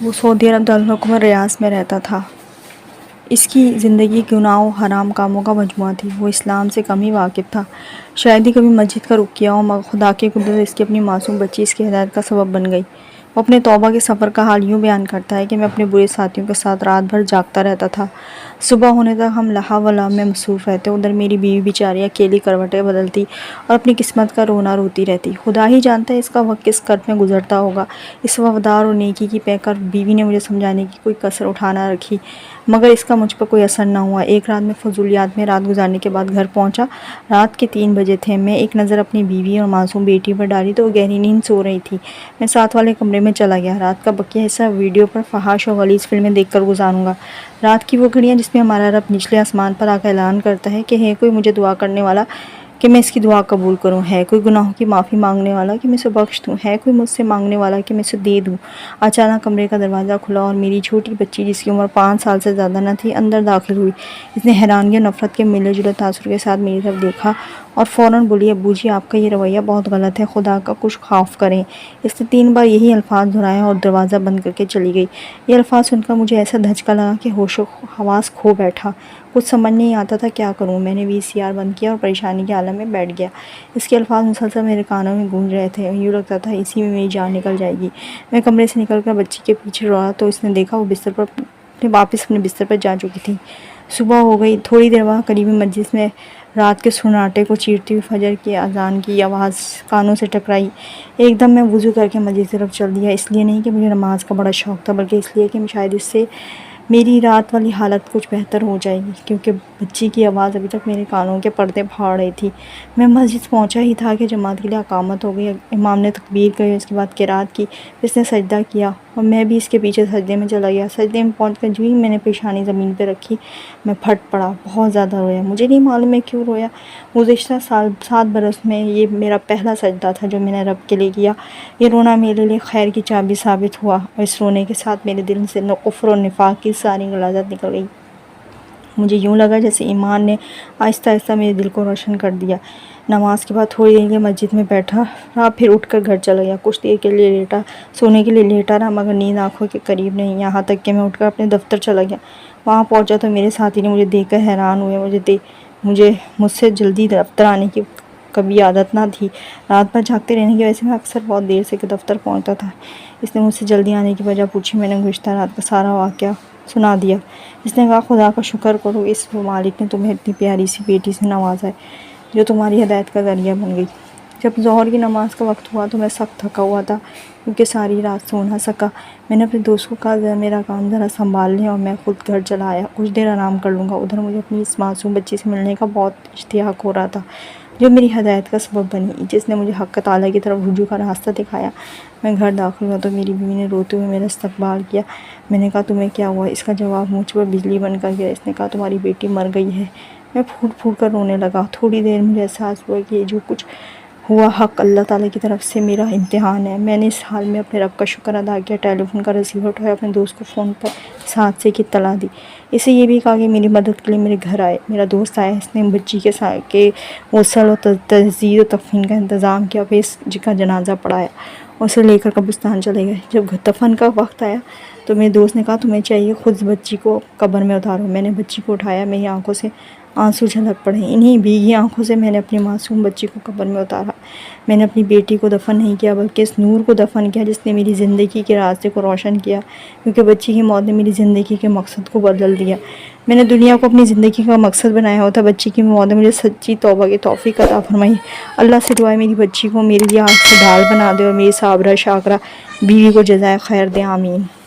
وہ سعودی عرب دارالحکومت ریاض میں رہتا تھا۔ اس کی زندگی گناہ و حرام کاموں کا مجموعہ تھی۔ وہ اسلام سے کم ہی واقف تھا، شاید ہی کبھی مسجد کا رخ کیا ہو، مگر خدا کی قدرت اس کی اپنی معصوم بچی اس کی ہدایت کا سبب بن گئی۔ وہ اپنے توبہ کے سفر کا حال یوں بیان کرتا ہے کہ میں اپنے برے ساتھیوں کے ساتھ رات بھر جاگتا رہتا تھا، صبح ہونے تک ہم لہو و لعب میں مصروف رہتے، ادھر میری بیوی بیچاری اکیلی کروٹیں بدلتی اور اپنی قسمت کا رونا روتی رہتی۔ خدا ہی جانتا ہے اس کا وقت کس کرب میں گزرتا ہوگا۔ اس وفادار اور نیکی کی پیکر بیوی نے مجھے سمجھانے کی کوئی کسر اٹھا نہ رکھی، مگر اس کا مجھ پر کوئی اثر نہ ہوا۔ ایک رات میں فضولیات میں رات گزارنے کے بعد گھر پہنچا۔ رات کے 3 بجے تھے۔ میں ایک نظر اپنی بیوی اور معصوم بیٹی پر ڈالی تو وہ گہری نیند سو رہی تھی۔ میں ساتھ والے کمرے میں چلا گیا۔ رات کا بقیہ حصہ ویڈیو پر فحش اور غلیظ فلمیں دیکھ کر گزاروں گا۔ رات کی وہ گھڑیاں جس میں ہمارا رب نچلے آسمان پر آ کر اعلان کرتا ہے کہ ہے کوئی مجھے دعا کرنے والا کہ میں اس کی دعا قبول کروں، ہے کوئی گناہوں کی معافی مانگنے والا کہ میں اسے بخش دوں، ہے کوئی مجھ سے مانگنے والا کہ میں اسے دے دوں۔ اچانک کمرے کا دروازہ کھلا اور میری چھوٹی بچی جس کی عمر 5 سال سے زیادہ نہ تھی اندر داخل ہوئی۔ اس نے حیرانگی اور نفرت کے ملے جلے تاثر کے ساتھ میری طرف دیکھا اور فوراً بولی، ابو جی آپ کا یہ رویہ بہت غلط ہے، خدا کا کچھ خوف کریں۔ اس نے 3 بار یہی الفاظ دہرائے اور دروازہ بند کر کے چلی گئی۔ یہ الفاظ سن کر مجھے ایسا دھچکا لگا کہ ہوش و حواس کھو بیٹھا، کچھ سمجھ نہیں آتا تھا کیا کروں۔ میں نے VCR بند کیا اور پریشانی کے عالم میں بیٹھ گیا۔ اس کے الفاظ مسلسل میرے کانوں میں گونج رہے تھے، یوں لگتا تھا اسی میں میری جان نکل جائے گی۔ میں کمرے سے نکل کر بچی کے پیچھے دوڑا تو اس نے دیکھا وہ واپس اپنے بستر پر جا چکی تھی۔ صبح ہو گئی۔ تھوڑی دیر بعد قریبی مسجد میں رات کے سناٹے کو چیرتی ہوئی فجر کی اذان کی آواز کانوں سے ٹکرائی۔ ایک دم میں وضو کر کے مسجد کی طرف چل دیا، اس لیے نہیں کہ مجھے نماز کا بڑا شوق تھا، بلکہ اس لیے کہ شاید اس سے میری رات والی حالت کچھ بہتر ہو جائے گی، کیونکہ بچی کی آواز ابھی تک میرے کانوں کے پردے پھاڑ رہی تھی۔ میں مسجد پہنچا ہی تھا کہ جماعت کے لیے اقامت ہو گئی۔ امام نے تکبیر کہی، اس کے بعد قرات کی، اس نے سجدہ کیا اور میں بھی اس کے پیچھے سجدے میں چلا گیا۔ سجدے میں پہنچ کر جو ہی میں نے پیشانی زمین پہ رکھی میں پھٹ پڑا، بہت زیادہ رویا۔ مجھے نہیں معلوم میں کیوں رویا۔ گزشتہ 7 برس میں یہ میرا پہلا سجدہ تھا جو میں نے رب کے لیے کیا۔ یہ رونا میرے لیے خیر کی چابی ثابت ہوا اور اس رونے کے ساتھ میرے دل سے کفر اور نفاق کی ساری غلاظت نکل گئی۔ مجھے یوں لگا جیسے ایمان نے آہستہ آہستہ میرے دل کو روشن کر دیا۔ نماز کے بعد تھوڑی دیر کے مسجد میں بیٹھا رہا، پھر اٹھ کر گھر چلا گیا۔ کچھ دیر کے لیے سونے کے لیے لیٹا رہا، مگر نیند آنکھوں کے قریب نہیں، یہاں تک کہ میں اٹھ کر اپنے دفتر چلا گیا۔ وہاں پہنچا تو میرے ساتھی نے مجھے دیکھ کر حیران ہوئے۔ مجھ سے جلدی دفتر آنے کی کبھی عادت نہ تھی۔ رات بھر جاگتے رہنے کی وجہ سے میں اکثر بہت دیر سے دفتر پہنچتا تھا۔ اس نے مجھ سے جلدی آنے کی وجہ پوچھی۔ میں نے گزشتہ رات کا سارا واقعہ سنا دیا۔ اس نے کہا، خدا کا شکر کرو، اس مالک نے تمہیں اتنی پیاری سی بیٹی سے نوازا ہے جو تمہاری ہدایت کا ذریعہ بن گئی۔ جب ظہر کی نماز کا وقت ہوا تو میں سخت تھکا ہوا تھا کیونکہ ساری رات سو نہ سکا۔ میں نے اپنے دوست کو کہا، میرا کام ذرا سنبھال لیں اور میں خود گھر چلا آیا، کچھ دیر آرام کر لوں گا۔ ادھر مجھے اپنی اس معصوم بچی سے ملنے کا بہت اشتیاق ہو رہا تھا جو میری ہدایت کا سبب بنی، جس نے مجھے حق تعالیٰ کی طرف رجوع کا راستہ دکھایا۔ میں گھر داخل ہوا تو میری بیوی نے روتے ہوئے میرا استقبال کیا۔ میں نے کہا، تمہیں کیا ہوا؟ اس کا جواب مجھ پر بجلی بن کر گیا۔ اس نے کہا، تمہاری بیٹی مر گئی ہے۔ میں پھوٹ پھوٹ کر رونے لگا۔ تھوڑی دیر مجھے احساس ہوا کہ یہ جو کچھ ہوا حق اللہ تعالیٰ کی طرف سے میرا امتحان ہے۔ میں نے اس حال میں اپنے رب کا شکر ادا کیا، ٹیلی فون کا ریسیور اٹھایا، اپنے دوست کو فون پر اس حادثے کی اطلاع دی، اسے یہ بھی کہا کہ میری مدد کے لیے میرے گھر آئے۔ میرا دوست آیا، اس نے بچی کے غسل و تجہیز و تکفین کا انتظام کیا، پھر اس کا جنازہ پڑھایا اور اسے لے کر قبرستان چلے گئے۔ جب دفن کا وقت آیا تو میرے دوست نے کہا، تمہیں چاہیے خود بچی کو قبر میں اتارو۔ میں نے بچی کو اٹھایا، میری آنکھوں سے آنسو جھلک پڑے۔ انہی بھیگی آنکھوں سے میں نے اپنی معصوم بچی کو قبر میں اتارا۔ میں نے اپنی بیٹی کو دفن نہیں کیا بلکہ اس نور کو دفن کیا جس نے میری زندگی کے راستے کو روشن کیا، کیونکہ بچی کی موت نے میری زندگی کے مقصد کو بدل دیا۔ میں نے دنیا کو اپنی زندگی کا مقصد بنایا ہوتا، بچی کی موت نے مجھے سچی توبہ کی توفیق عطا فرمائی۔ اللہ سے دعا ہے میری بچی کو میرے لیے آگ سے ڈھال بنا دے اور میری صابرہ شاکرہ بیوی کو جزائے خیر دے، آمین۔